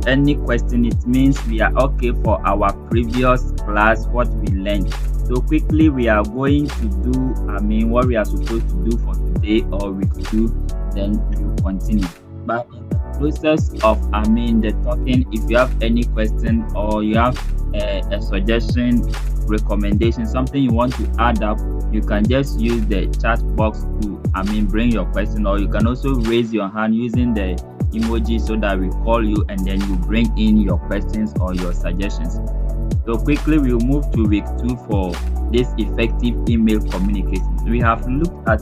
any question, it means we are okay for our previous class, what we learned. So quickly we are going to do what we are supposed to do for today or week 2, then we'll continue. But in the process of the talking, if you have any question or you have a suggestion, recommendation, something you want to add up, you can just use the chat box to bring your question, or you can also raise your hand using the emoji so that we call you and then you bring in your questions or your suggestions. So quickly we'll move to week 2 for this effective email communication. We have looked at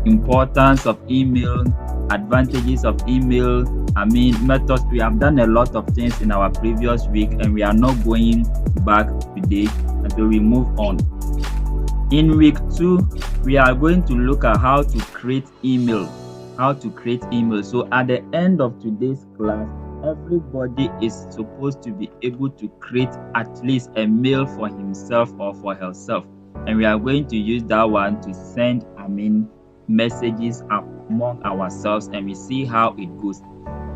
importance of email, advantages of email, methods. We have done a lot of things in our previous week and we are not going back today until we move on. In week 2, we are going to look at how to create email. So at the end of today's class, everybody is supposed to be able to create at least a mail for himself or for herself, and we are going to use that one to send messages among ourselves, and we see how it goes.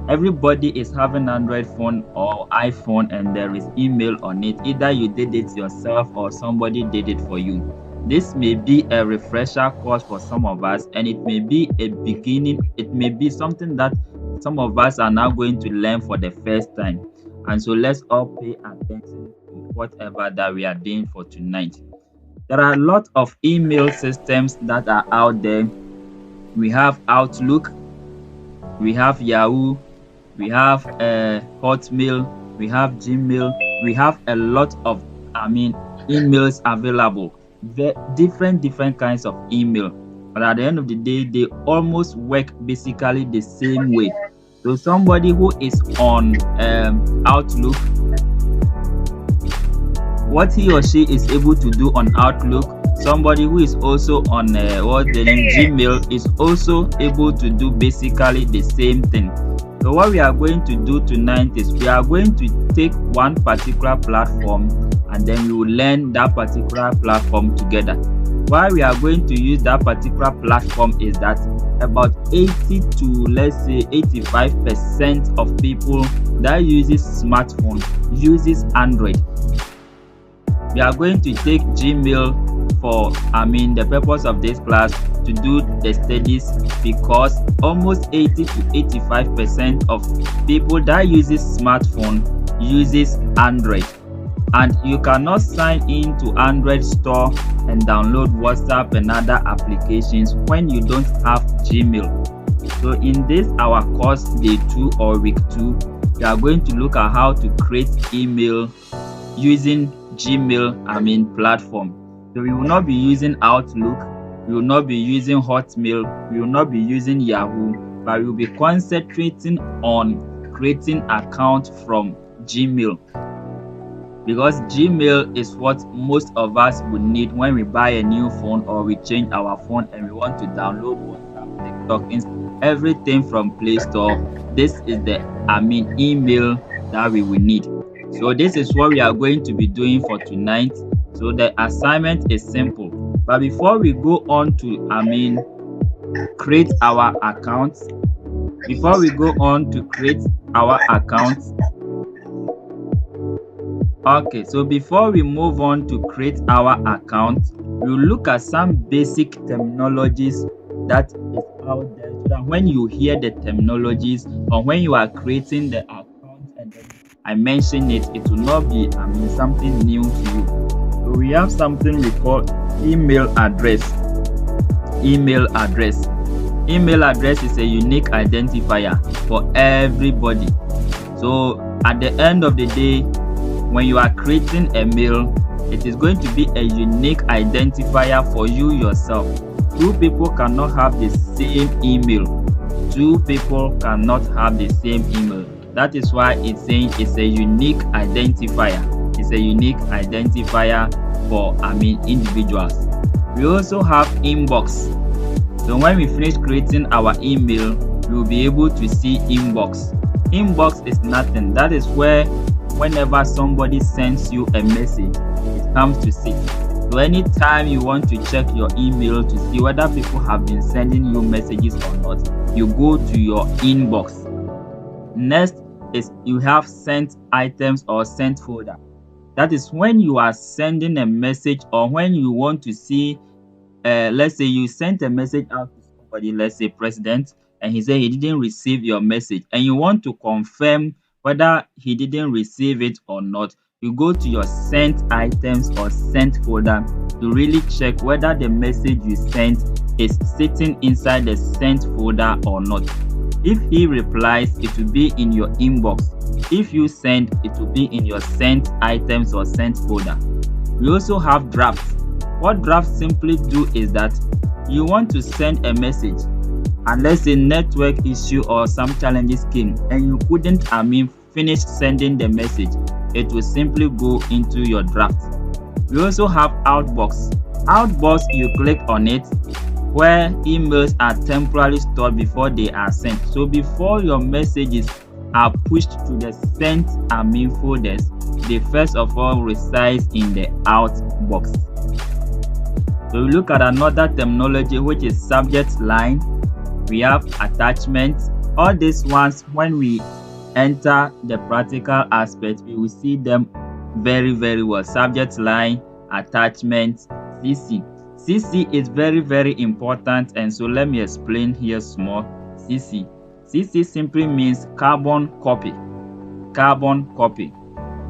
Everybody is having Android phone or iPhone and there is email on it. Either you did it yourself or somebody did it for you. This may be a refresher course for some of us, and it may be a beginning. It may be something that some of us are now going to learn for the first time. And so let's all pay attention to whatever that we are doing for tonight. There are a lot of email systems that are out there. We have Outlook, we have Yahoo, we have Hotmail, we have Gmail, we have a lot of emails available. Different kinds of email, but at the end of the day they almost work basically the same way. So somebody who is on Outlook, what he or she is able to do on Outlook, somebody who is also on Gmail is also able to do basically the same thing. So what we are going to do tonight is we are going to take one particular platform and then we will learn that particular platform together. Why we are going to use that particular platform is that about 80 to let's say 85% of people that uses smartphone uses Android. We are going to take Gmail for the purpose of this class to do the studies, because almost 80 to 85% of people that uses smartphone uses Android, and you cannot sign into Android store and download WhatsApp and other applications when you don't have Gmail. So in this our course day 2 or week 2, we are going to look at how to create email using Gmail platform. So we will not be using Outlook, we will not be using Hotmail, we will not be using Yahoo, but we will be concentrating on creating account from Gmail, because Gmail is what most of us would need when we buy a new phone or we change our phone and we want to download WhatsApp, TikTok, everything from Play Store. This is the email that we will need. So this is what we are going to be doing for tonight. So the assignment is simple, but before we go on to create our accounts, okay, so before we move on to create our account, we'll look at some basic terminologies that is out there, so that when you hear the terminologies or when you are creating the account and then I mention it, it will not be something new to you. So we have something we call email address. Email address is a unique identifier for everybody. So at the end of the day, when you are creating a mail, it is going to be a unique identifier for you yourself. Two people cannot have the same email. That is why it's saying it's a unique identifier. It's a unique identifier for individuals. We also have inbox. So when we finish creating our email, we will be able to see inbox. Inbox is nothing. That is where whenever somebody sends you a message, it comes to see. So anytime you want to check your email to see whether people have been sending you messages or not, you go to your inbox. Next, is you have sent items or sent folder. That is when you are sending a message or when you want to see, let's say you sent a message out to somebody, let's say president, and he said he didn't receive your message, and you want to confirm whether he didn't receive it or not. You go to your sent items or sent folder to really check whether the message you sent is sitting inside the sent folder or not. If he replies, it will be in your inbox. If you send, it will be in your sent items or sent folder. We also have drafts. What drafts simply do is that you want to send a message, and let's say network issue or some challenges came and you couldn't finish sending the message. It will simply go into your draft. We also have outbox. Outbox, you click on it where emails are temporarily stored before they are sent. So before your messages are pushed to the sent folders, they first of all reside in the outbox. So we look at another terminology, which is subject line. We have attachments. All these ones, when we enter the practical aspect, we will see them very, very well. Subject line, attachments, CC. CC is very, very important, and so let me explain here small. CC. CC simply means carbon copy. Carbon copy.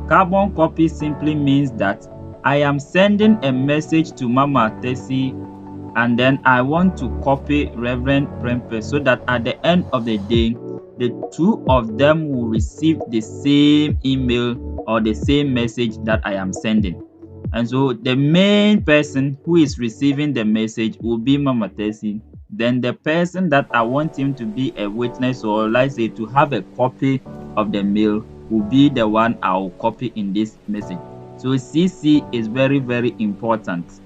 Carbon copy simply means that I am sending a message to Mama Tessie, and then I want to copy Reverend Prempe so that at the end of the day, the two of them will receive the same email or the same message that I am sending. And so the main person who is receiving the message will be Mama Tessie. Then the person that I want him to be a witness, or let's say to have a copy of the mail, will be the one I will copy in this message. So CC is very, very important.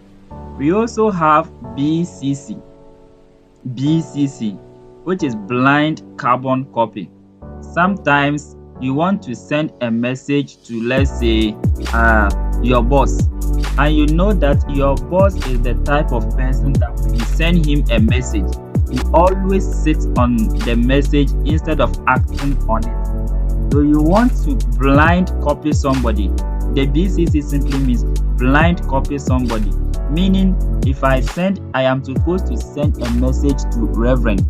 We also have BCC. BCC, which is blind carbon copy. Sometimes you want to send a message to, let's say, your boss, and you know that your boss is the type of person that when you send him a message, he always sits on the message instead of acting on it. So you want to blind copy somebody. The BCC simply means blind copy somebody, meaning if I am supposed to send a message to Reverend,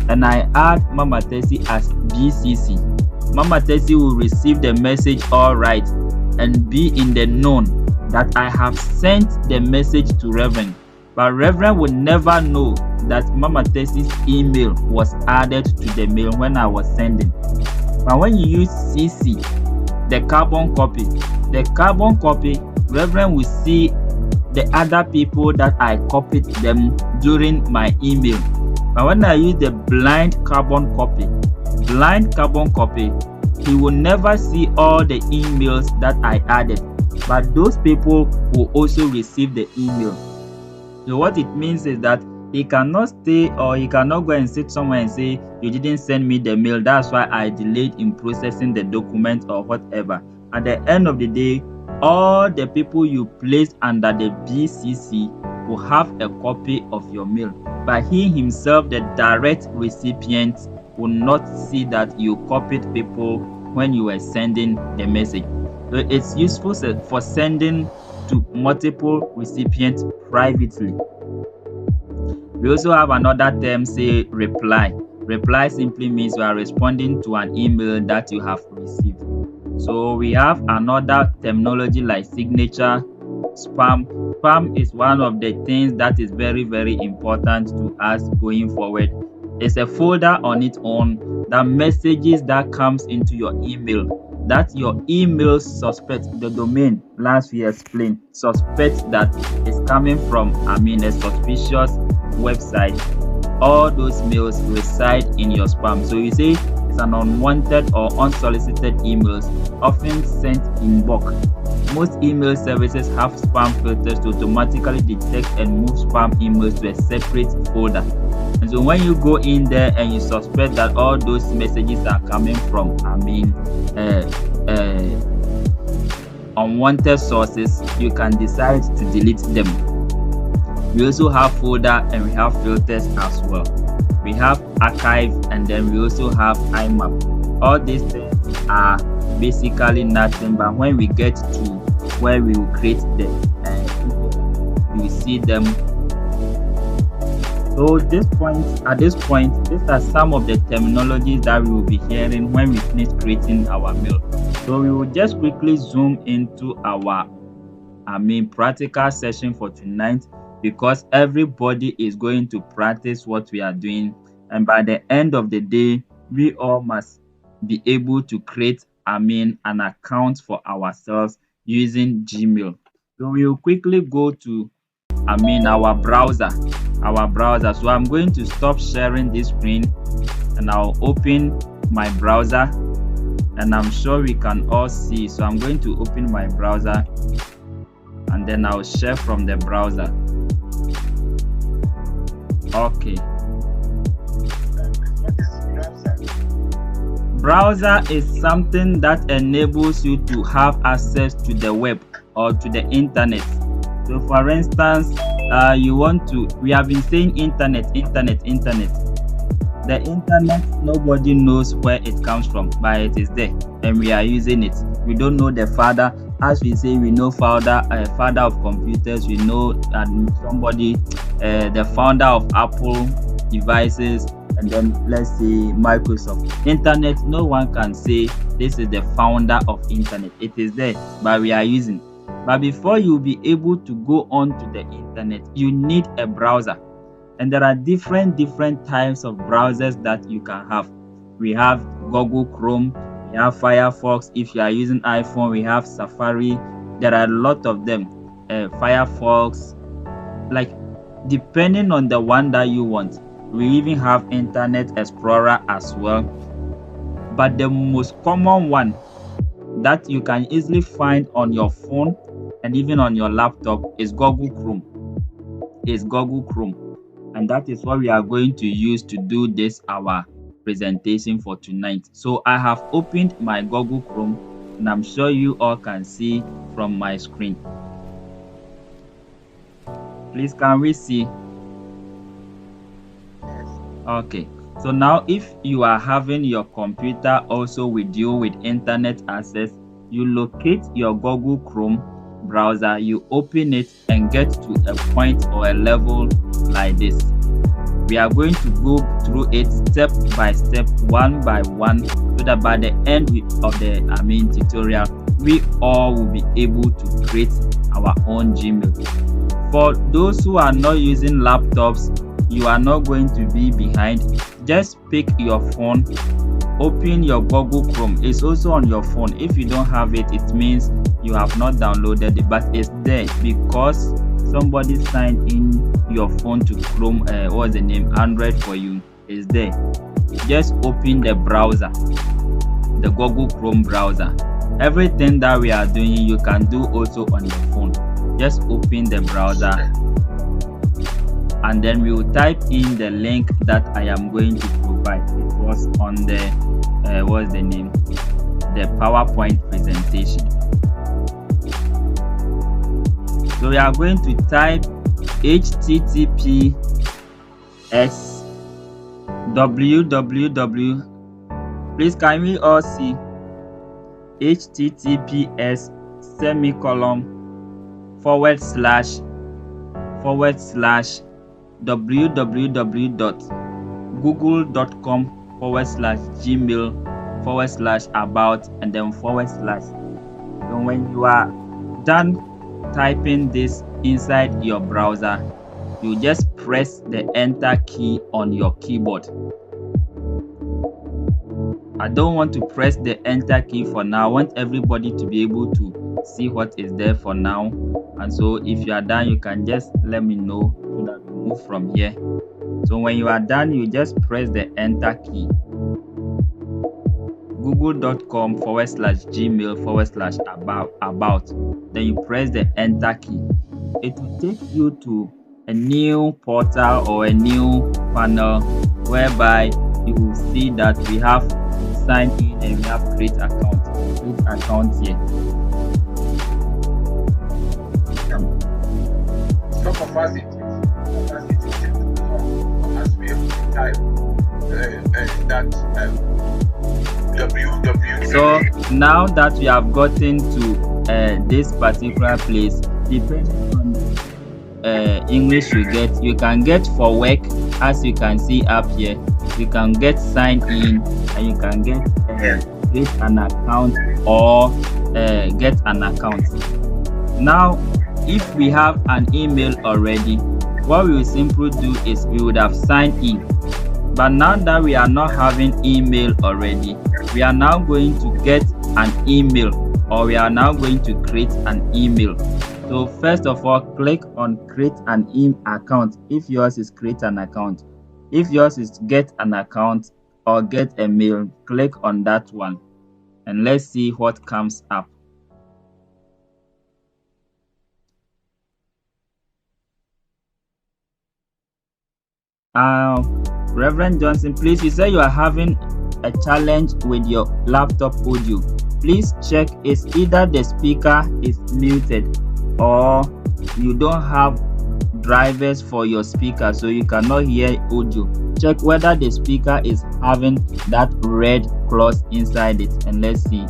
and I add Mama Tessie as BCC. Mama Tessie will receive the message all right and be in the known that I have sent the message to Reverend, but Reverend will never know that Mama Tessie's email was added to the mail when I was sending. But when you use CC, the carbon copy, Reverend will see the other people that I copied them during my email. But when I use the blind carbon copy, he will never see all the emails that I added, but those people will also receive the email. So what it means is that he cannot stay, or he cannot go and sit somewhere and say, you didn't send me the mail, that's why I delayed in processing the document or whatever. At the end of the day, all the people you placed under the BCC will have a copy of your mail, but he himself, the direct recipient, will not see that you copied people when you were sending the message. So it's useful for sending to multiple recipients privately. We also have another term, say reply. Reply simply means you are responding to an email that you have received. So we have another terminology like signature, spam. Spam is one of the things that is very, very important to us going forward. It's a folder on its own, that messages that comes into your email, that your email suspect, the domain, last we explained, suspect that it's coming from, a suspicious website. All those mails reside in your spam. So you say it's an unwanted or unsolicited emails, often sent in bulk. Most email services have spam filters to automatically detect and move spam emails to a separate folder. And so when you go in there and you suspect that all those messages are coming from, unwanted sources, you can decide to delete them. We also have folder and we have filters as well. We have archive, and then we also have IMAP. All these things are basically nothing, but when we get to where we will create the you will see them. So at this point, these are some of the terminologies that we will be hearing when we finish creating our mail. So we will just quickly zoom into our practical session for tonight, because everybody is going to practice what we are doing, and by the end of the day we all must be able to create an account for ourselves using Gmail. So we will quickly go to our browser. So I'm going to stop sharing this screen and I'll open my browser, and I'm sure we can all see. So I'm going to open my browser and then I'll share from the browser. Okay. Browser is something that enables you to have access to the web or to the internet. So for instance, we have been saying internet. The internet, nobody knows where it comes from, but it is there and we are using it. We don't know the father. As we say, we know father of computers. We know somebody, the founder of Apple devices, and then let's say Microsoft. Internet, no one can say this is the founder of internet. It is there, but we are using. But before you'll be able to go on to the internet, you need a browser. And there are different types of browsers that you can have. We have Google Chrome, we have Firefox. If you are using iPhone, we have Safari. There are a lot of them. Firefox, like depending on the one that you want. We even have Internet Explorer as well. But the most common one that you can easily find on your phone and even on your laptop is Google Chrome. And that is what we are going to use to do this our presentation for tonight. So I have opened my Google Chrome and I'm sure you all can see from my screen. Please, can we see? Okay. So now if you are having your computer also with you with internet access, you locate your Google Chrome browser, you open it and get to a point or a level like this. We are going to go through it step by step, one by one, so that by the end of the tutorial, we all will be able to create our own Gmail. For those who are not using laptops, you are not going to be behind. Just pick your phone, open your Google Chrome. It's also on your phone. If you don't have it, it means you have not downloaded it, but it's there because somebody signed in your phone to Chrome. What's the name? Android for you. It's there. Just open the browser, the Google Chrome browser. Everything that we are doing, you can do also on your phone. Just open the browser, and then we will type in the link that I am going to provide. It was on the what's the name? The PowerPoint presentation. So we are going to type https www. Please, can we all see? https // www.google.com/gmail/about and then // So when you are done typing this inside your browser, you just press the enter key on your keyboard. I don't want to press the enter key for now. I want everybody to be able to see what is there for now. And so if you are done, you can just let me know so that we move from here. So when you are done, you just press the enter key. google.com/gmail/about. Then you press the enter key. It will take you to a new portal or a new panel whereby you will see that we have signed in and we have create account here. Some of us it as we have to type that So now that we have gotten to this particular place, depending on English you can get for work. As you can see up here, you can get sign in, and you can get create an account or get an account. Now if we have an email already, what we will simply do is we would have signed in. But now that we are not having email already, we are now going to get an email, or we are now going to create an email. So first of all, click on create an account if yours is create an account. If yours is get an account or get a mail, click on that one and let's see what comes up. Reverend Johnson, please, you say you are having a challenge with your laptop audio. Please check is either the speaker is muted or you don't have drivers for your speaker, so you cannot hear audio. Check whether the speaker is having that red cross inside it, and let's see.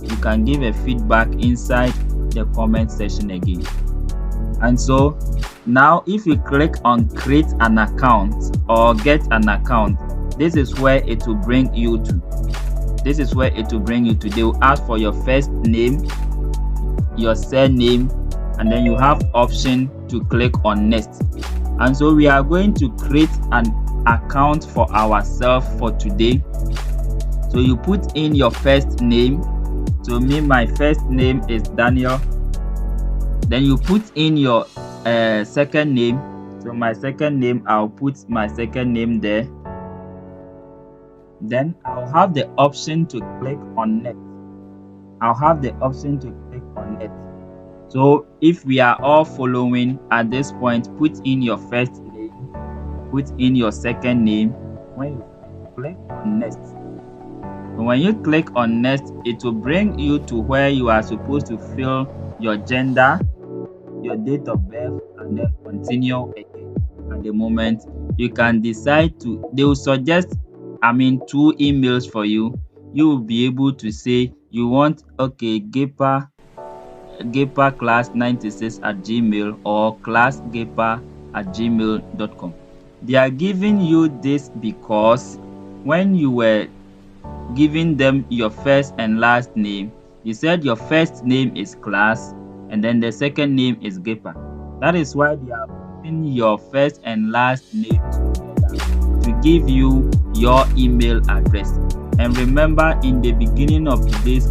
You can give a feedback inside the comment section again. And so now if you click on create an account or get an account, this is where it will bring you to. This is where it will bring you to. They will ask for your first name, your surname, and then you have option to click on next. And so we are going to create an account for ourselves for today. So you put in your first name. So me, my first name is Daniel. Then you put in your second name. So my second name, I'll put my second name there. Then I'll have the option to click on next. I'll have the option to click on next. So if we are all following at this point, put in your first name, put in your second name. When you click on next, when you click on next, it will bring you to where you are supposed to fill your gender, your date of birth, and then continue again. At the moment, you can decide to, they will suggest 2 emails for you. You will be able to say you want gaperclass96@gmail or classgaper@gmail.com. They are giving you this because when you were giving them your first and last name, you said your first name is Class and then the second name is Gaper. That is why they are putting your first and last name together to give you your email address. And remember, in the beginning of today's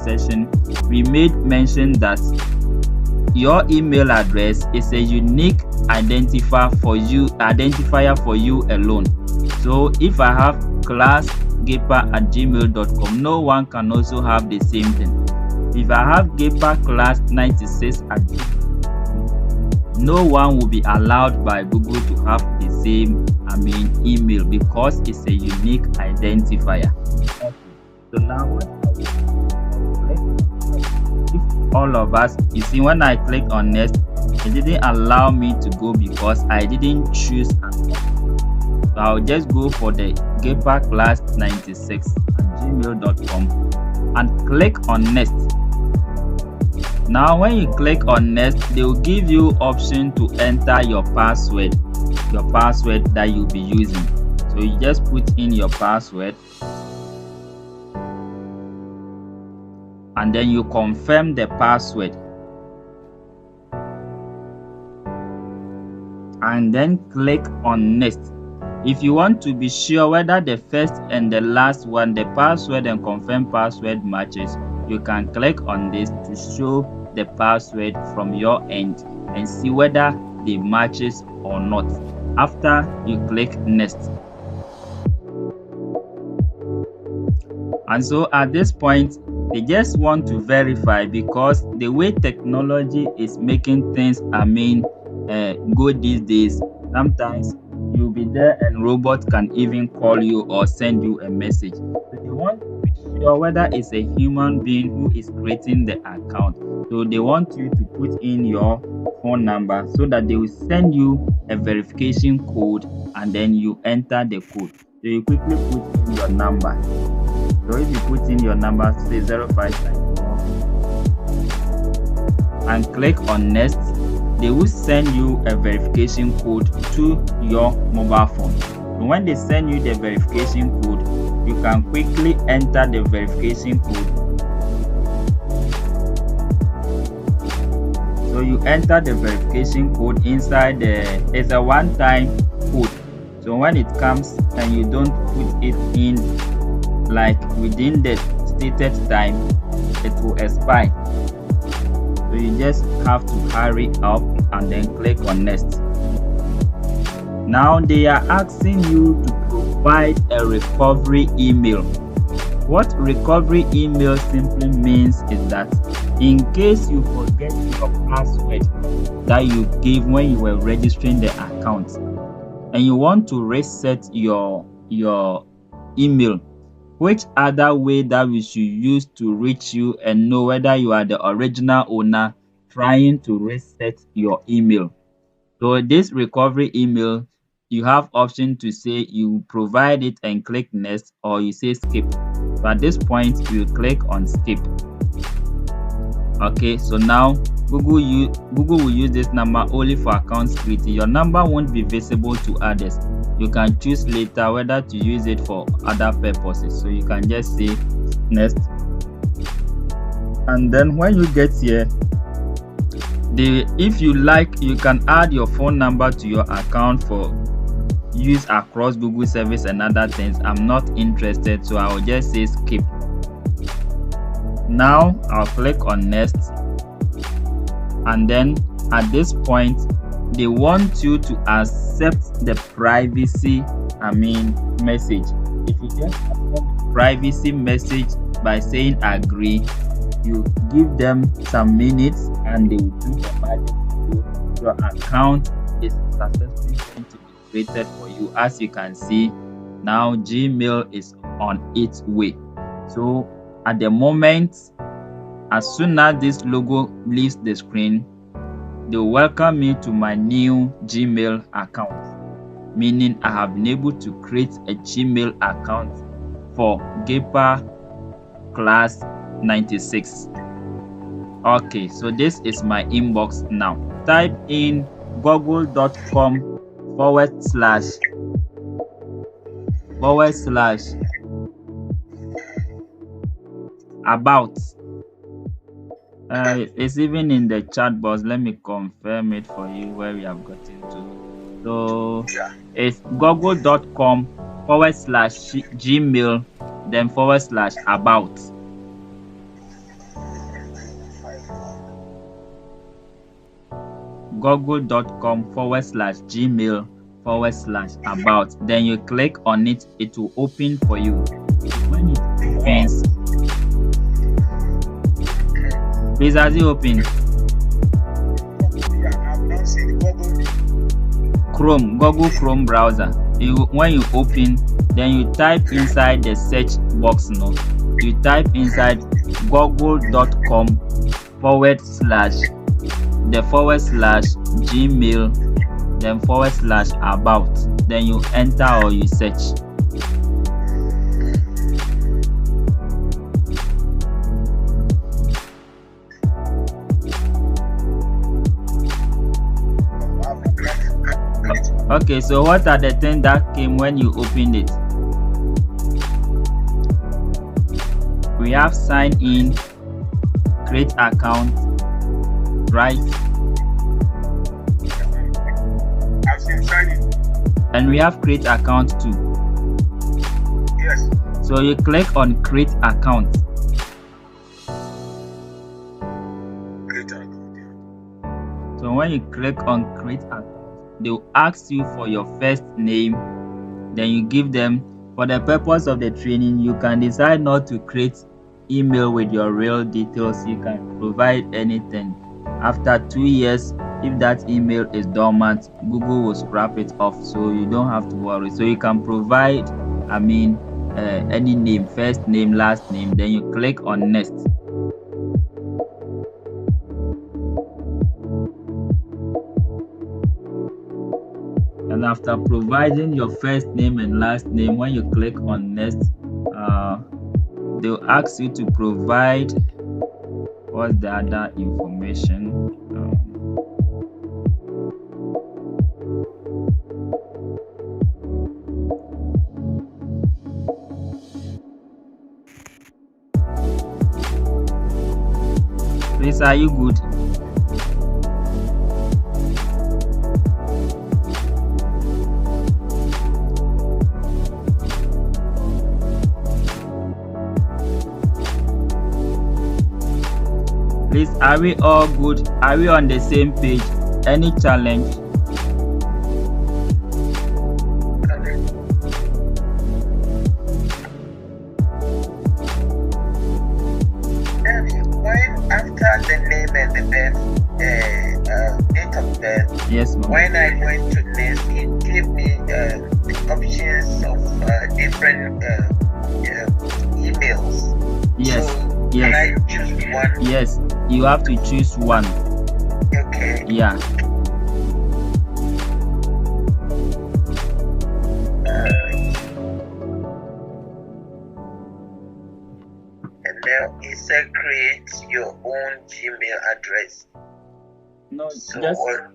session, we made mention that your email address is a unique identifier for you alone. So if I have classgaper@gmail.com, no one can also have the same thing. If I have gaperclass96@gmail.com, no one will be allowed by Google to have the same email because it's a unique identifier. Okay. So now what I will if all of us, you see, when I click on next, it didn't allow me to go because I didn't choose an option. So I'll just go for the gaperclass96@gmail.com and click on next. Now when you click on next, they will give you option to enter your password that you'll be using. So you just put in your password and then you confirm the password and then click on next. If you want to be sure whether the first and the last one, the password and confirm password matches, you can click on this to show the password from your end and see whether they matches or not after you click next. And so at this point, they just want to verify because the way technology is making things go these days, sometimes you'll be there and robot can even call you or send you a message. So they want to be sure whether it's a human being who is creating the account. So they want you to put in your phone number so that they will send you a verification code and then you enter the code. So you quickly put in your number. So So if you put in your number, say 0594, and click on next, they will send you a verification code to your mobile phone. And when they send you the verification code, you can quickly enter the verification code. So you enter the verification code inside it's a one-time code. So when it comes and you don't put it in like within the stated time, it will expire. So you just have to hurry up and then click on next. Now they are asking you to provide a recovery email. What recovery email simply means is that in case you forget your password that you gave when you were registering the account and you want to reset your email, which other way that we should use to reach you and know whether you are the original owner trying to reset your email? So this recovery email, you have option to say you provide it and click next, or you say skip. So at this point you click on skip. Okay, so now Google will use this number only for account security. Your number won't be visible to others. You can choose later whether to use it for other purposes. So you can just say next, and then when you get here, if you like, you can add your phone number to your account for use across Google service and other things. I'm not interested, so I will just say skip. Now I'll click on next, and then at this point they want you to accept the privacy message. If you just accept the privacy message by saying agree, you give them some minutes and they will do the magic. Your account is successfully going to be created for you. As you can see, now Gmail is on its way. So at the moment, as soon as this logo leaves the screen, they will welcome me to my new Gmail account, meaning I have been able to create a Gmail account for Gaper class 96. Okay, so this is my inbox now. Type in google.com / about. It's even in the chat box. Let me confirm it for you where we have gotten to. So it's google.com / gmail then / about. google.com / gmail / about. Then you click on it, it will open for you. When it opens, please, has it opened? Google Chrome browser. When you open, then you type inside the search box now. You type inside google.com / the / gmail then / about. Then you enter or you search. Okay, so what are the things that came when you opened it? We have sign in, create account, right? I've seen sign in. And we have create account too. Yes. So you click on create account. Create account. So when you click on create account, they will ask you for your first name, then you give them. For the purpose of the training, you can decide not to create email with your real details. You can provide anything. After 2 years, if that email is dormant, Google will scrap it off, so you don't have to worry. So you can provide any name, first name, last name, then you click on next. And after providing your first name and last name, when you click on next, they'll ask you to provide what's the other information. Please, are you good? Please, are we all good? Are we on the same page? Any challenge? When after the name and the date of birth, Yes, ma'am. when I went to this, it gave me the options of different emails. Yes, So yes. can I choose one? Yes, you have to choose one. Okay. Yeah. And now it said create your own Gmail address. No, So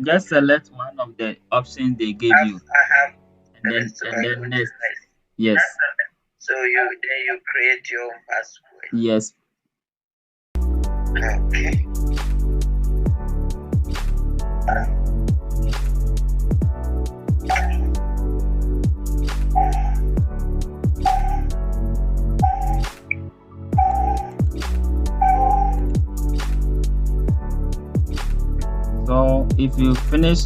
just select one of the options they gave you, I have and so I then go to next. Yes, So you create your own password. yes. Okay. So if you finish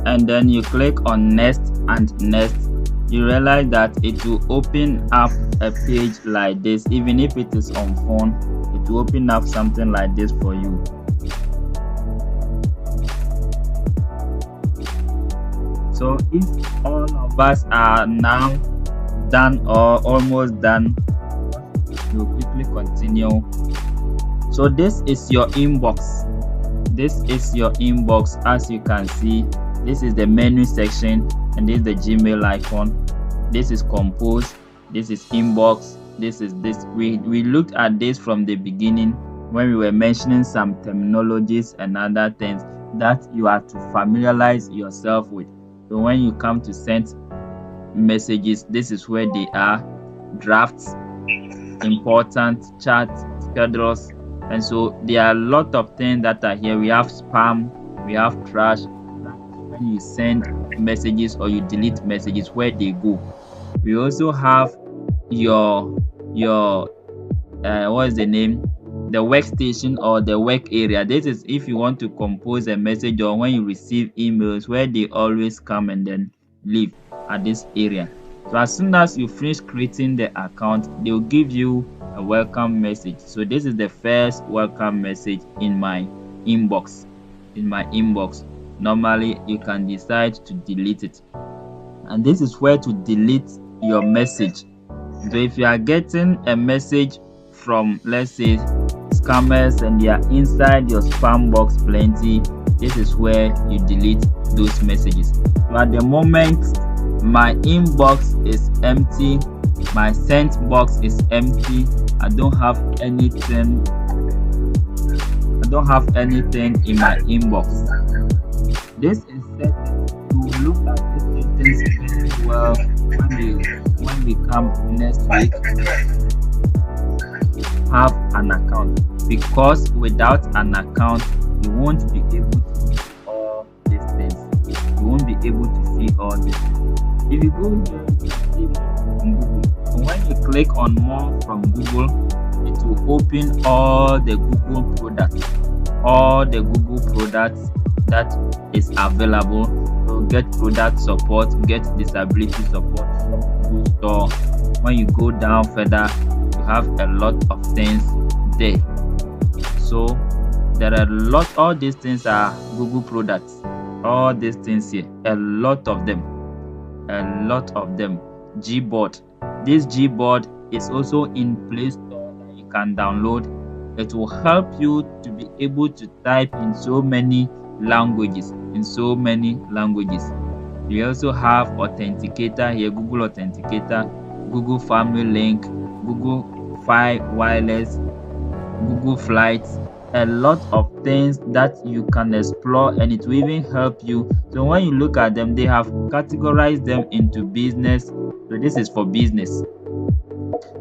and then you click on next and next, you realize that it will open up a page like this. Even if it is on phone, it will open up something like this for you. So if all of us are now done or almost done, we'll quickly continue. So this is your inbox. This is your inbox. As you can see, this is the menu section, and this is the Gmail icon. This is compose. This is inbox. This is this. We looked at this from the beginning when we were mentioning some terminologies and other things that you have to familiarize yourself with. So when you come to send messages, this is where they are: drafts, important, chat, schedules. And so there are a lot of things that are here. We have spam, we have trash. When you send messages or you delete messages, where they go. We also have your what is the name? The workstation or the work area. This is if you want to compose a message or when you receive emails, where they always come and then leave at this area. So as soon as you finish creating the account, they'll give you a welcome message. So this is the first welcome message in my inbox. Normally you can decide to delete it, and this is where to delete your message. So if you are getting a message from, let's say, scammers and they are inside your spam box plenty, this is where you delete those messages. So at the moment, my inbox is empty, my sent box is empty. I don't have anything in my inbox. This is set to look at these things very well when we come next week. Have an account, because without an account you won't be able to see all these things. If you go here, you can see more from Google. So when you click on more from Google, it will open all the Google products that is available. So get product support, get disability support, Google Store. When you go down further, you have a lot of things there. So there are all these things are Google products. All these things here, a lot of them. Gboard. This Gboard is also in Play Store that you can download. It will help you to be able to type in so many languages. We also have Authenticator here, Google Authenticator, Google Family Link, Google Wi-Fi, wireless, Google Flights, a lot of things that you can explore, and it will even help you. So when you look at them, they have categorized them into business. So this is for business.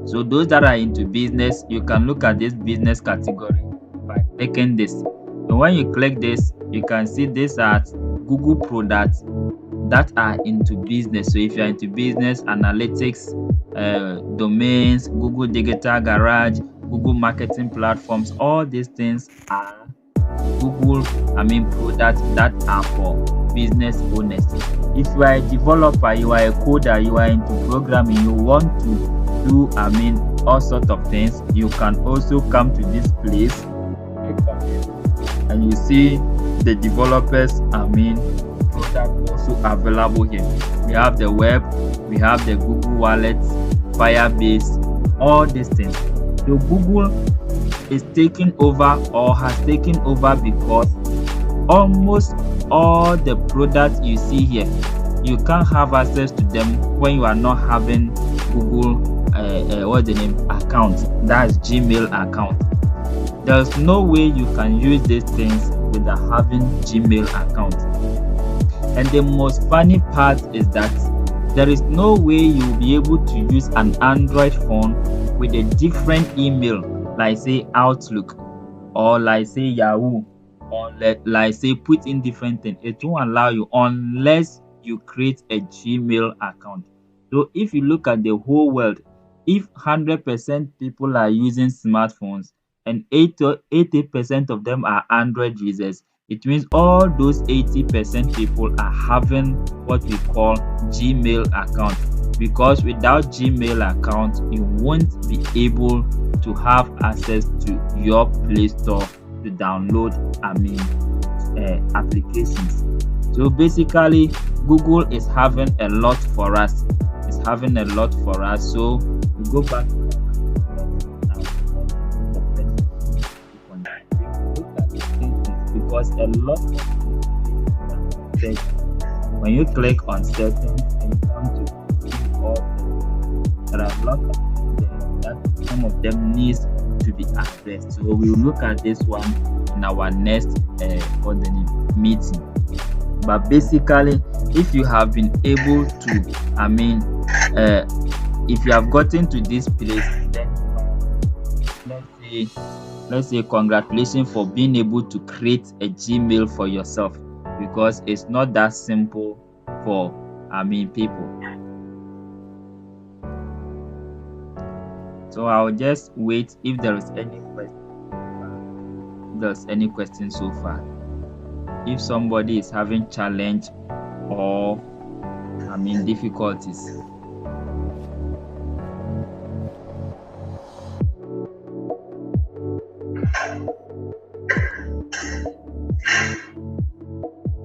So those that are into business, you can look at this business category by clicking this. So when you click this, you can see these are Google products that are into business. So if you're into business, analytics, domains, Google Digital Garage, Google marketing platforms, all these things are products that are for business owners. If you are a developer, you are a coder, you are into programming, you want to do all sorts of things, you can also come to this place and you see the developers product also available here. We have the web, we have the Google Wallet, Firebase, all these things. So Google is taking over or has taken over because almost all the products you see here, you can't have access to them when you are not having Google account, that's Gmail account. There's no way you can use these things without having Gmail account. And the most funny part is that there is no way you'll be able to use an Android phone with a different email, like say Outlook or like say Yahoo, or like say put in different things. It won't allow you unless you create a Gmail account. So if you look at the whole world, if 100% people are using smartphones and 80% of them are Android users, it means all those 80% people are having what we call Gmail account, because without Gmail account you won't be able to have access to your Play Store to download applications. So basically Google is having a lot for us. So we go back because a lot of things, when you click on settings and you come to see all, there are a lot of things that some of them needs to be addressed. So we will look at this one in our next meeting. But basically, if you have been able to if you have gotten to this place, then let's say congratulations for being able to create a Gmail for yourself, because it's not that simple for people. So I'll just wait if there is any question. There's any question so far. If somebody is having challenge or difficulties.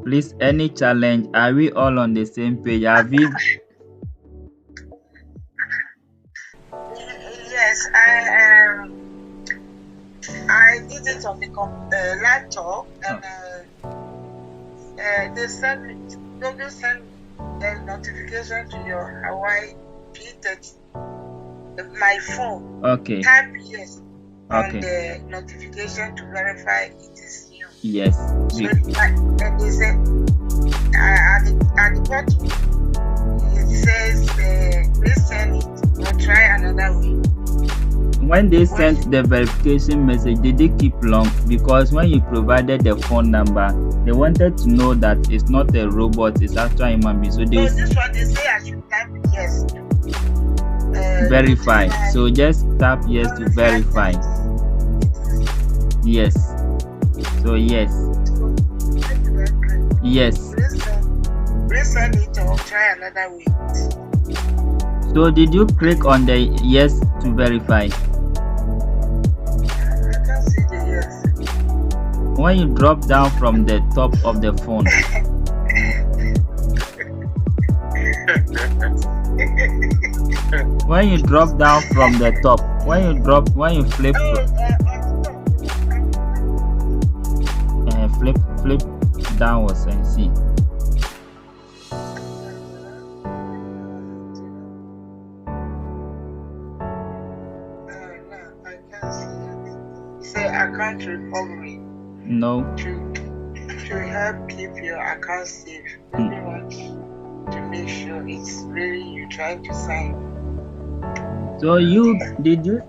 Please, any challenge? Are we all on the same page? Have we? Yes, I did it on the laptop, and they send the notification to your Hawaii P30 my phone. Okay. Type yes on the notification to verify it is you. Yes. So and they say at the bottom it says resend it or try another way. When they sent the verification message, did they keep long? Because when you provided the phone number, they wanted to know that it's not a robot, it's actually a human being. So no, this one they say I should type yes to verify. So just tap yes to verify. Yes. So yes. Yes. Resend it or try another way. So did you click on the yes to verify? I can't see the yes. When you drop down from the top of the phone. When you drop down from the top, when you flip flip downwards and see. account recovery No. to help keep your account safe. Very much to make sure it's really you trying to sign. So did you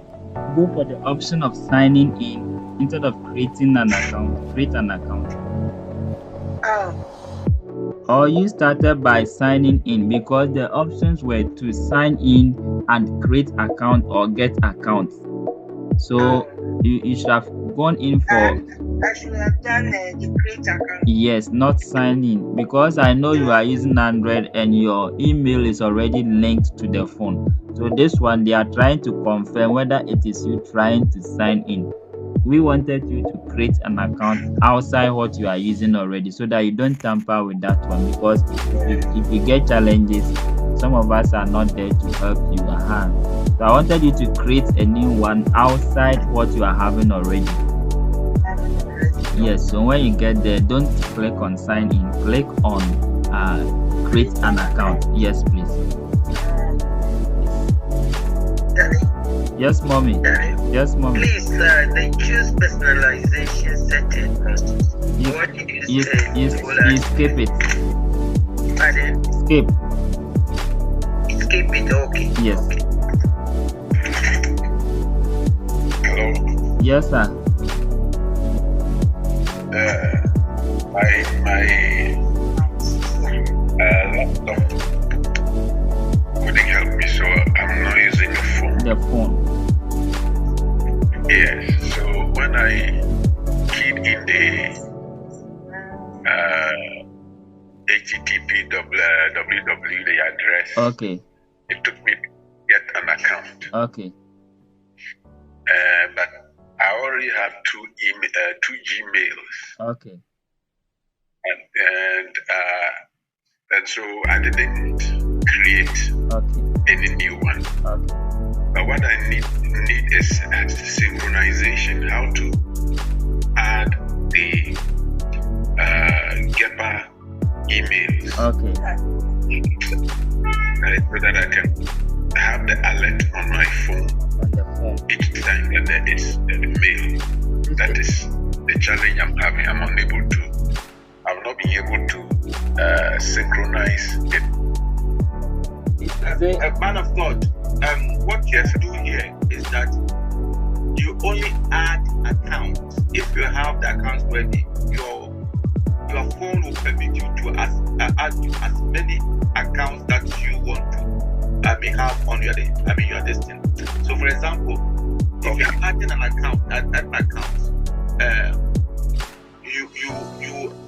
go for the option of signing in instead of creating an account? Create an account. Oh, Or you started by signing in, because the options were to sign in and create account or get account. So you should have gone in for I should have done the create account. yes, not sign in, because I know you are using Android and your email is already linked to the phone. So this one they are trying to confirm whether it is you trying to sign in. We wanted you to create an account outside what you are using already, so that you don't tamper with that one, because if you get challenges, some of us are not there to help you. So I wanted you to create a new one outside what you are having already. Yes, so when you get there, don't click on sign in, click on create an account. Yes, please. Daddy, Yes, mommy. Yes, mommy. please, they choose personalization setting. You, What did you you, say? you, you skip it. Pardon? Skip. Skip it, okay. Yes. Hello. Yes, sir. My laptop couldn't help me, so I'm not using the phone. The phone. Yes. So when I keyed in the HTTP www the address, Okay. it took me to get an account. Okay. But I already have two Gmails. Okay. And so I didn't create any new one. Okay. But what I need is synchronization, how to add the GEPA emails. Okay. So that I can have the alert on my phone On the phone. each time that there is a mail. That is the challenge I'm having. I've not been able to synchronize it. A man of God, what you have to do here is that you only add accounts if you have the accounts ready. Your phone will permit you to add to as many accounts that you want to have on your destiny. So, for example, if you are adding an account,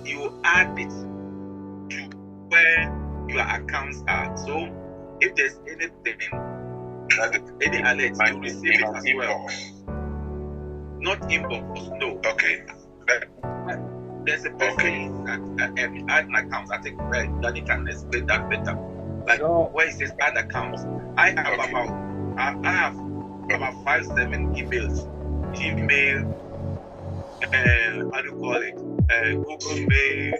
you add it to where your accounts are. So if there's anything, any alert, you receive it as well. Not inbox, no. Okay. There's a person that add an account. I think Danny can explain that better. Like where it says add accounts, I have about 5-7 emails. Gmail, how do you call it? Google Mail,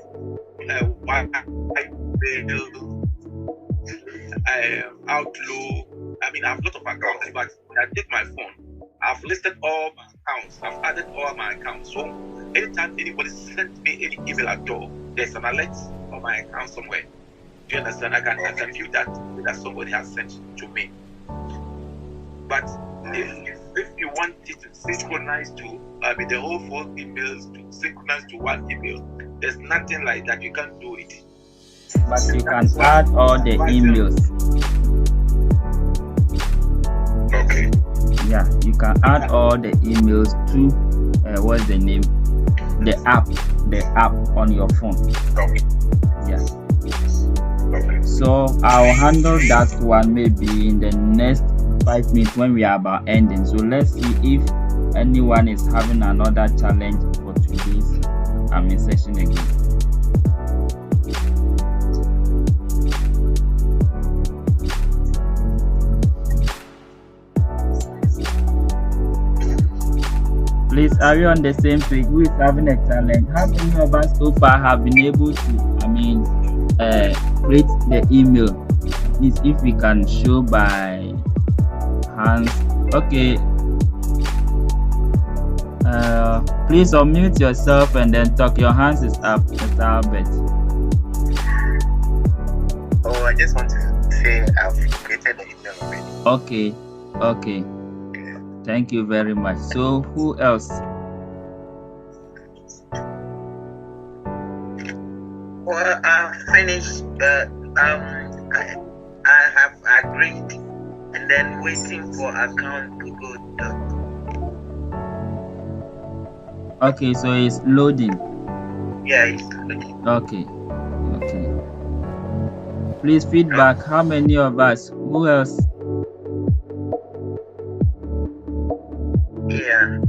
Mail, Outlook. I mean, I have a lot of accounts, but when I take my phone, I've listed all my accounts. I've added all my accounts. So anytime anybody sends me any email at all, there's an alert on my account somewhere. Do you understand? I can view that somebody has sent to me. But if you want it to synchronize to the whole 4 emails to synchronize to one email, there's nothing like that. You can't do it. But you can add all the emails. Okay. Yeah, you can add all the emails to what's the name? The app on your phone. Okay. Yeah. Okay. So I'll handle that one maybe in the next 5 minutes when we are about ending. So let's see if anyone is having another challenge for today's session again. Please, are we on the same page? Who is having a challenge? How many of us so far have been able to, create the email? Please, if we can show by hands. Okay. Please unmute yourself and then talk. Your hands is up, Mr. Albert. Oh, I just want to say I've created the email already. Okay. Thank you very much. So who else? Well, I've finished. I have agreed, and then waiting for account to go down. Okay, so it's loading. Yeah, it's loading. Okay. Please feedback. How many of us? Who else? Yeah.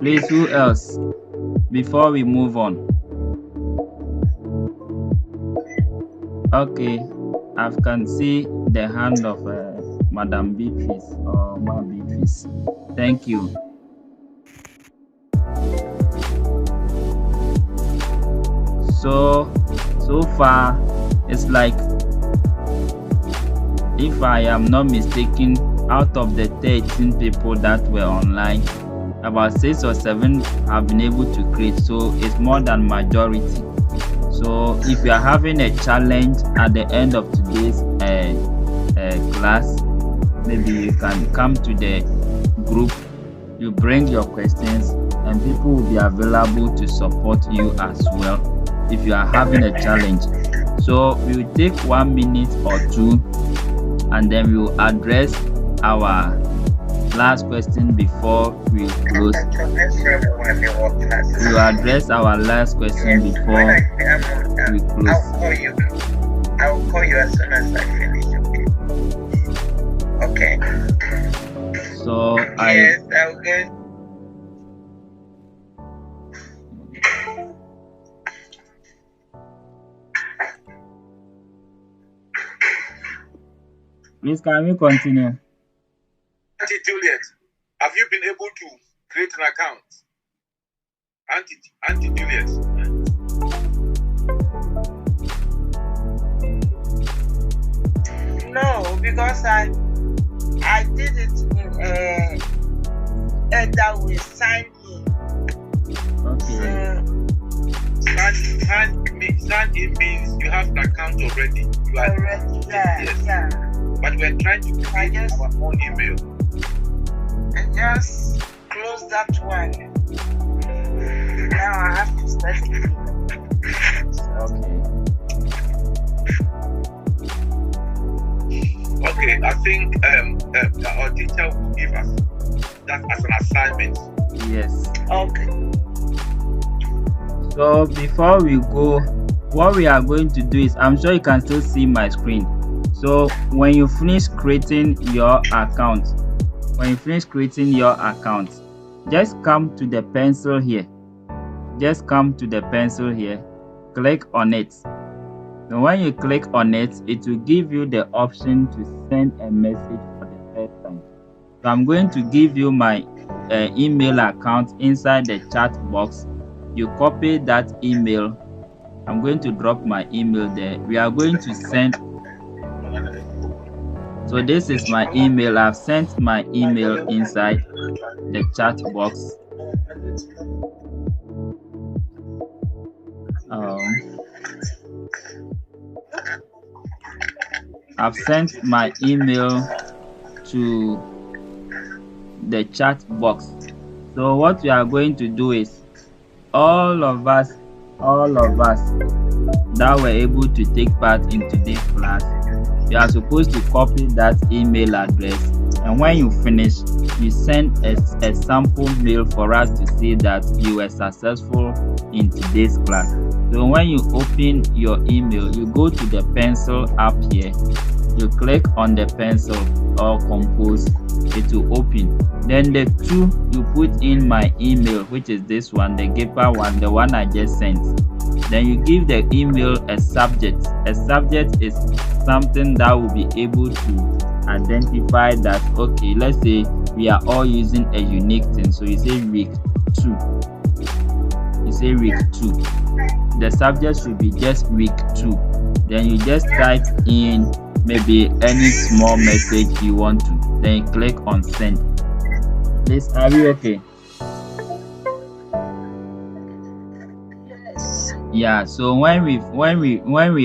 Please, who else? Before we move on. Okay, I can see the hand of Madam Beatrice or Ma Beatrice. Thank you. So far, it's like, if I am not mistaken, out of the 13 people that were online, about 6 or 7 have been able to create, so it's more than majority. So if you are having a challenge at the end of today's class, maybe you can come to the group, you bring your questions, and people will be available to support you as well if you are having a challenge. So we will take 1 minute or 2, and then we will address our last question before we close. We will address our last question before we close. I'll call you as soon as I finish. Okay. So yes, I'll go. Please, can we continue? Auntie Juliet, have you been able to create an account? Auntie Juliet. No, because I did it in either way, sign in. Okay. Sign in means you have an account already. You are Already, yeah. But we're trying to create our own email. And just close that one. Now I have to start it. Okay, I think our teacher will give us that as an assignment. Yes. Okay. So before we go, what we are going to do is, I'm sure you can still see my screen. So when you finish creating your account, just come to the pencil here. Click on it. So when you click on it, it will give you the option to send a message for the first time. So I'm going to give you my email account inside the chat box. You copy that email. I'm going to drop my email there. We are going to send. So this is my email. I've sent my email inside the chat box. I've sent my email to the chat box. So what we are going to do is, all of us that were able to take part in today's class, you are supposed to copy that email address, and when you finish, you send a sample mail for us to see that you were successful in today's class. So when you open your email, you go to the pencil up here, you click on the pencil or compose, it will open. Then the 2, you put in my email, which is this one, the GIPA one, the one I just sent. Then you give the email a subject. A subject is something that will be able to identify that, okay, let's say we are all using a unique thing. So you say week 2. You say week 2. The subject should be just week 2. Then you just type in maybe any small message you want to. Then you click on send. Please, are we okay? Yes. Yeah, so when we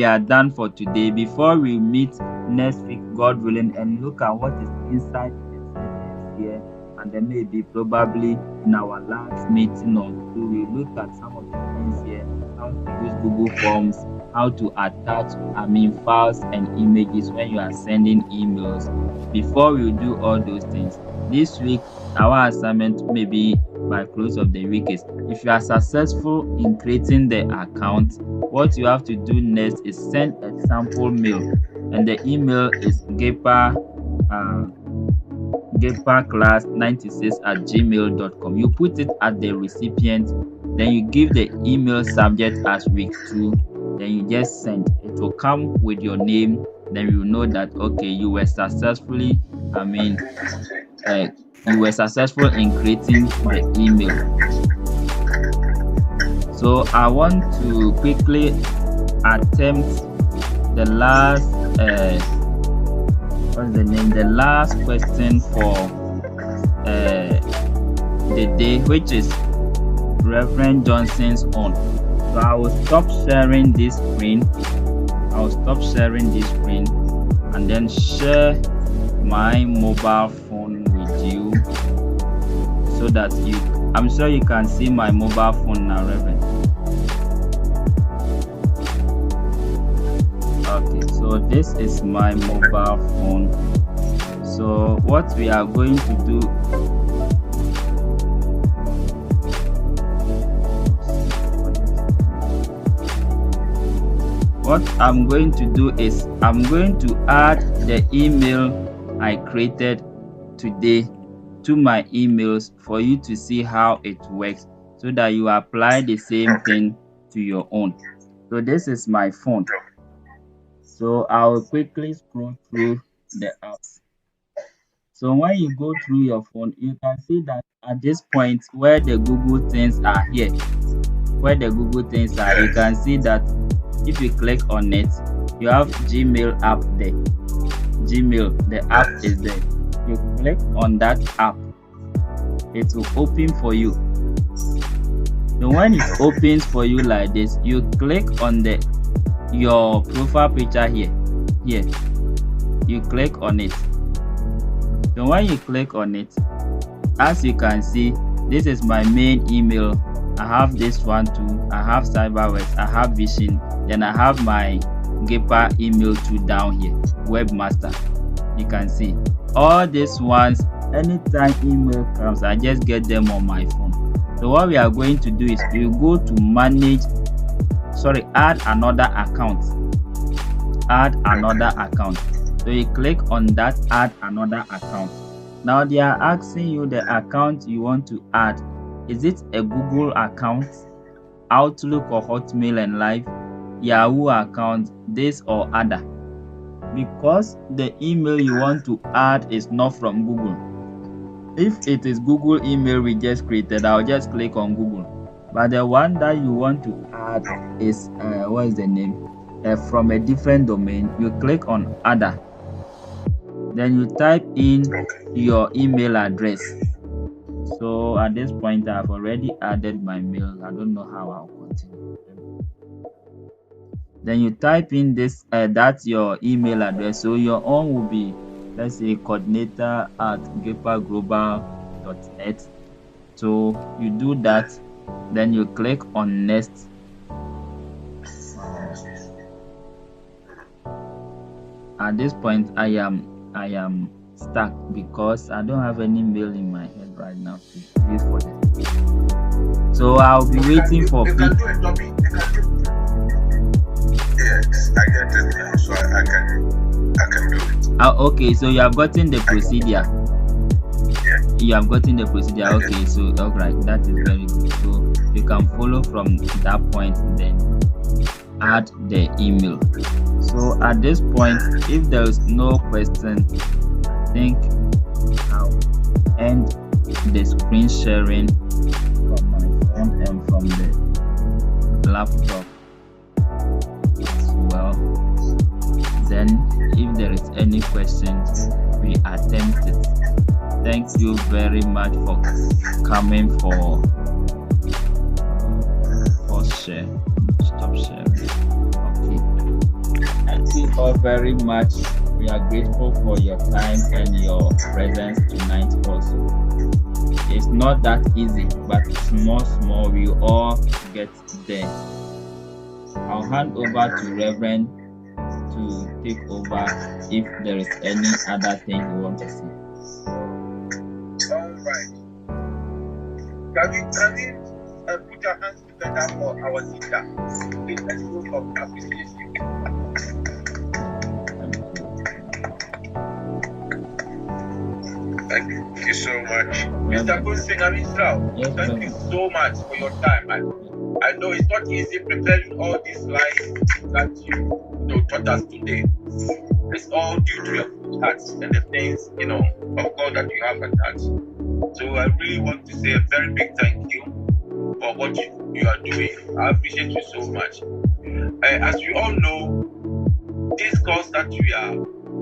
are done for today, before we meet next week, God willing, and look at what is inside the sentence here, and then maybe probably in our last meeting or two, we look at some of the things here, how to use Google Forms, how to attach files and images when you are sending emails. Before we do all those things, this week our assignment maybe by close of the week is, if you are successful in creating the account, what you have to do next is send a sample mail, and the email is gaperclass96@gmail.com. You put it at the recipient, then you give the email subject as week 2, then you just send. It will come with your name, then you know that okay, you were successfully you were successful in creating the email. So I want to quickly attempt the last the last question for the day, which is Reverend Johnson's own. So I will stop sharing this screen. And then share my mobile phone with you, so that I'm sure you can see my mobile phone now, Reverend. Okay, so this is my mobile phone. So what we are going to do, what I'm going to do is I'm going to add the email I created today to my emails for you to see how it works, so that you apply the same thing to your own. So this is my phone. So I'll quickly scroll through the apps. So when you go through your phone, you can see that at this point where the Google things are here, you can see that if you click on it, you have Gmail app there. Gmail, the app is there. You click on that app, it will open for you. So when it opens for you like this, you click on your profile picture here. You click on it. So when you click on it, as you can see, this is my main email. I have this one too. I have CyberWorks, I have Vision, then I have my Gaper email too down here, Webmaster. You can see all these ones. Anytime email comes, I just get them on my phone. So what we are going to do is we go to add another account. So you click on that add another account. Now they are asking you the account you want to add. Is it a Google account, Outlook or Hotmail and Live, Yahoo account, this or other? Because the email you want to add is not from Google. If it is Google email we just created, I'll just click on Google. But the one that you want to add is what is the name? From a different domain. You click on other. Then you type in your email address. So at this point I've already added my mail. I don't know how I'll continue. Then you type in this, that's your email address. So your own will be, let's say, coordinator@gaperglobal.net. So you do that, then you click on next. At this point I am stuck because I don't have any mail in my head right now to use for them. So I'll be waiting for people. Yes, I get it now, so I can do it. Okay, so you have gotten the procedure. Yeah. You have gotten the procedure. Okay, so alright, that is very good. So you can follow from that point, then add the email. So at this point, if there is no question, I think I'll end the screen sharing from my phone and from the laptop as well. Then if there is any questions, we attempt it. Thank you very much for coming for share. Stop sharing. Okay. Thank you all very much. We are grateful for your time and your presence tonight also. It's not that easy, but small, we all get there. I'll hand over to Reverend to take over if there is any other thing you want to say. All right. Can we put your hands together for our teacher? Please, let's go for appreciation. Thank you so much. Mr. Kunsinga Israel, Yes, thank you Reverend. so much for your time. I know it's not easy preparing all these slides that you taught us today. It's all due to your good heart and the things, of God that you have at heart. So I really want to say a very big thank you for what you are doing. I appreciate you so much. As you all know, this course that we are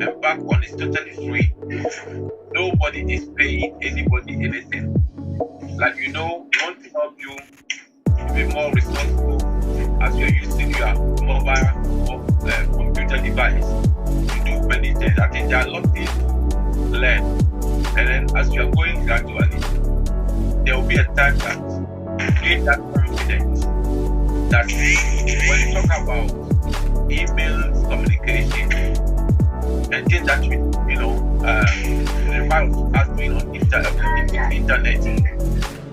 embarked on is totally free. Nobody is paying anybody anything. Like we want to help you to be more responsible as you're using your mobile or computer device to do many things. I think there are a lot of things to learn. And then as you are going gradually, there will be a time that you gain that confidence that when you talk about emails, communication, and things that us doing on internet,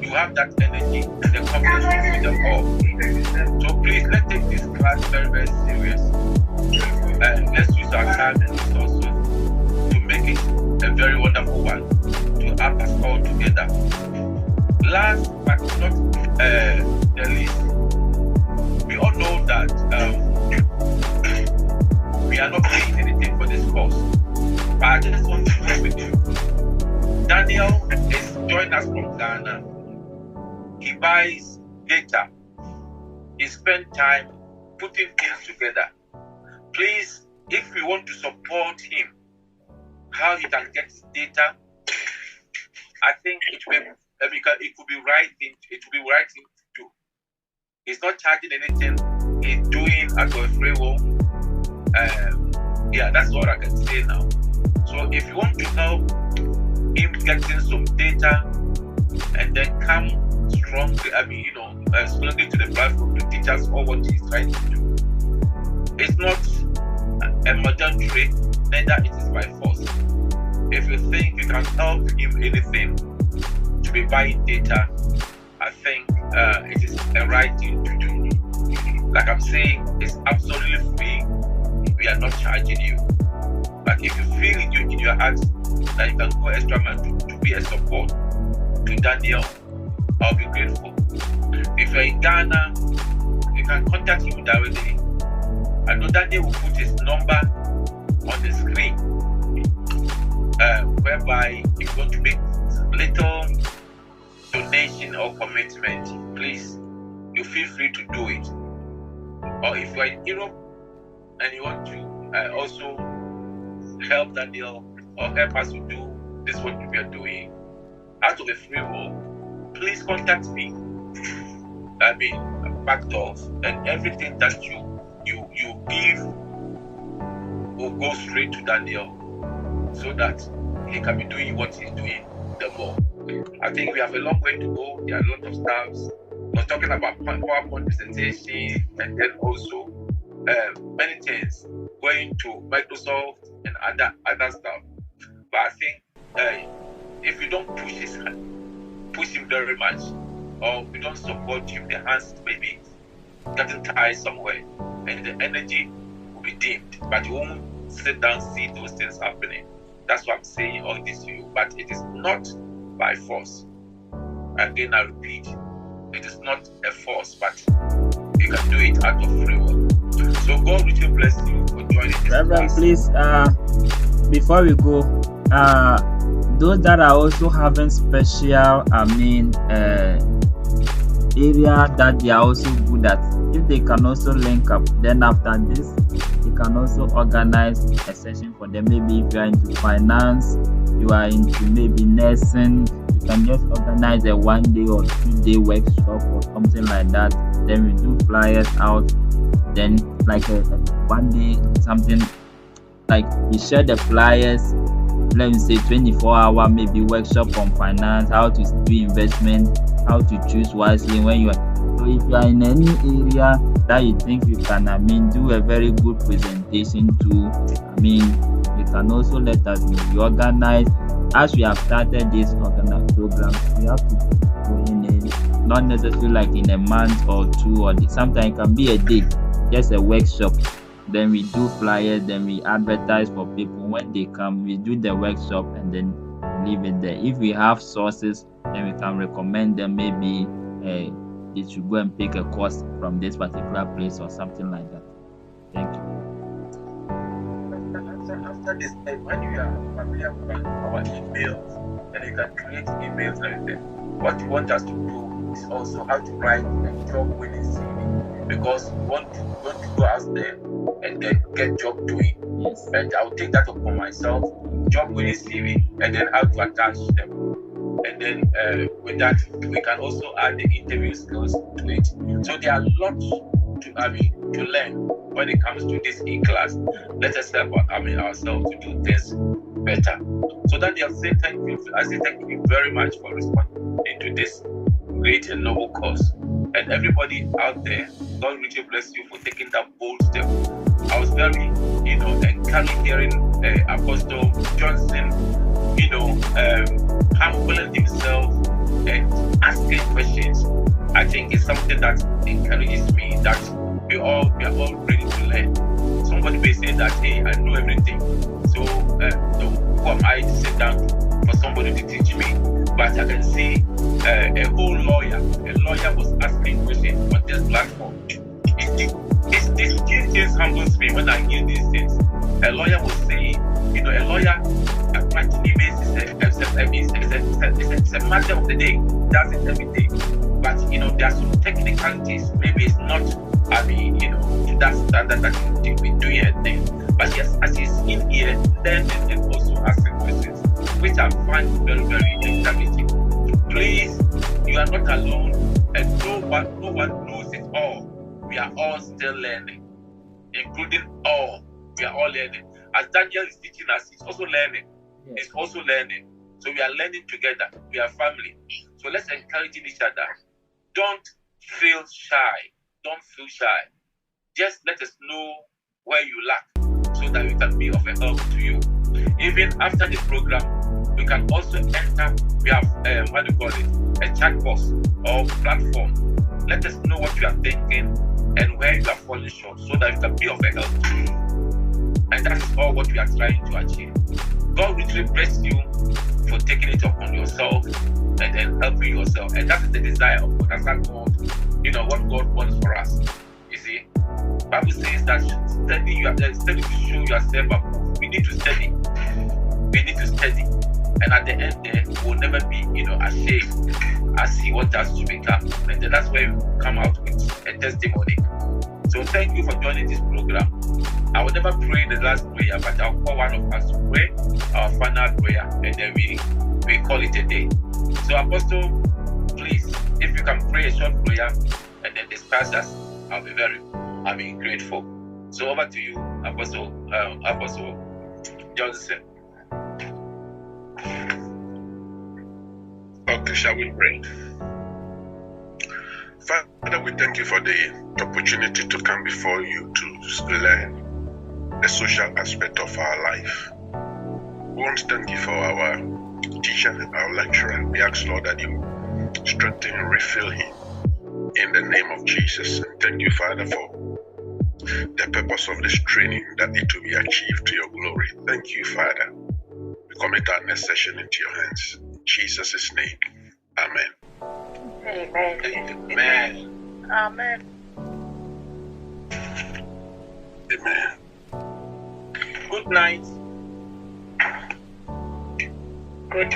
you have that energy and the confidence with them all. So please, let's take this class very, very serious. And let's use our time and resources to make it a very wonderful one, to help us all together. Last but not the least, we all know that we are not paying anything for this course. But I just want to share with you. Daniel is joining us from Ghana. He buys data. He spends time putting things together. Please, if we want to support him, how he can get his data, I think it could be right thing. It would be right thing to do. He's not charging anything. He's doing at a free will. That's what I can say now. So if you want to help him getting some data and then come strongly, strongly to the platform to teach us all what he's trying to do. It's not a modern trick, neither it is by force. If you think you can help him anything to be buying data, I think it is a right thing to do. Like I'm saying, it's absolutely free. We are not charging you. But if you feel in your heart that you can go extra mile to be a support to Daniel, I'll be grateful. If you're in Ghana, you can contact him directly. I know Daniel will put his number on the screen, whereby if you want to make little donation or commitment, please, you feel free to do it. Or if you're in Europe and you want to also help Daniel or help us to do this what we are doing out of a free will, please contact me. Backed off, and everything that you give will go straight to Daniel so that he can be doing what he's doing the more. I think we have a long way to go. There are a lot of stuff. We're talking about PowerPoint presentation and then also many things going to Microsoft and other stuff. But I think if you don't push him very much, or we don't support him, the hands maybe getting tied somewhere, and the energy will be dimmed. But you won't sit down and see those things happening. That's what I'm saying all this to you. But it is not by force. Again, I repeat, it is not a force, but you can do it out of free will. So God will bless you for joining this Reverend, class. please, before we go, those that are also having special, area that they are also good at, if they can also link up, then after this, you can also organize a session for them. Maybe if you are into finance, you are into maybe nursing, you can just organize a 1 day or 2 day workshop or something like that. Then we do flyers out. Then like a 1 day something, like we share the flyers. Let me say 24-hour maybe workshop on finance, how to do investment, how to choose wisely when you are. So if you are in any area that you think you can, do a very good presentation to, you can also let us know. We organize, as we have started this organized program, we have to go in it, not necessarily like in a month or two, or sometimes it can be a day, just a workshop. Then we do flyers, then we advertise for people. When they come, we do the workshop and then leave it there. If we have sources, then we can recommend them. Maybe they should go and pick a course from this particular place or something like that. Thank you. After this, when you are familiar with our emails, and you can create emails and everything, what you want us to do is also how to write a job winning CV, because we want to go out there and then get job doing. Yes. And I'll take that upon myself, job winning CV, and then how to attach them. And then with that, we can also add the interview skills to it. So there are lots to learn when it comes to this e-class. Let us help ourselves to do things better. So that they have said thank you. I say thank you very much for responding to this great and noble cause. And everybody out there, God richly bless you for taking that bold step. I was very, encouraged hearing Apostle Johnson, humbling himself and asking questions. I think it's something that encourages me, that we are all ready to learn. Somebody may say that, hey, I know everything, so who am I to sit down for somebody to teach me? But I can see a lawyer was asking questions on this platform. These things humbles me when I hear these things. A lawyer was saying, a lawyer practically it's a matter of the day, does it every day. But there are some technicalities. Maybe it's not to that standard that you be doing a thing. But yes, as he's in here, learning and also asking questions, which I find very, very encouraging. Please, you are not alone, and no one knows it all. We are all still learning, including all. We are all learning. As Daniel is teaching us, he's also learning. Yes. He's also learning. So we are learning together. We are family. So let's encourage each other. Don't feel shy. Don't feel shy. Just let us know where you lack so that we can be of a help to you. Even after the program, we can also enter. We have a chat box or platform. Let us know what you are thinking and where you are falling short so that we can be of a help to you. And that is all what we are trying to achieve. God richly bless you for taking it upon yourself and then helping yourself. And that is the desire of God. That's what what God wants for us. You see, Bible says that study to show yourself approved. We need to study. We need to study. And at the end there, we'll never be, ashamed as He wants us to become. And then that's where we come out with a testimony. So thank you for joining this program. I will never pray the last prayer, but I'll call one of us to pray our final prayer, and then we call it a day. So Apostle, please, if you can pray a short prayer and then discuss us, I'll be very grateful. So over to you, Apostle Johnson. Okay, shall we pray? Father, we thank you for the opportunity to come before you to learn the social aspect of our life. We want to thank you for our teacher, our lecturer. We ask, Lord, that you strengthen and refill him in the name of Jesus. And thank you, Father, for the purpose of this training, that it will be achieved to your glory. Thank you, Father. We commit our next session into your hands. In Jesus' name, amen. Amen. Amen. Amen. Amen. Good night. Good.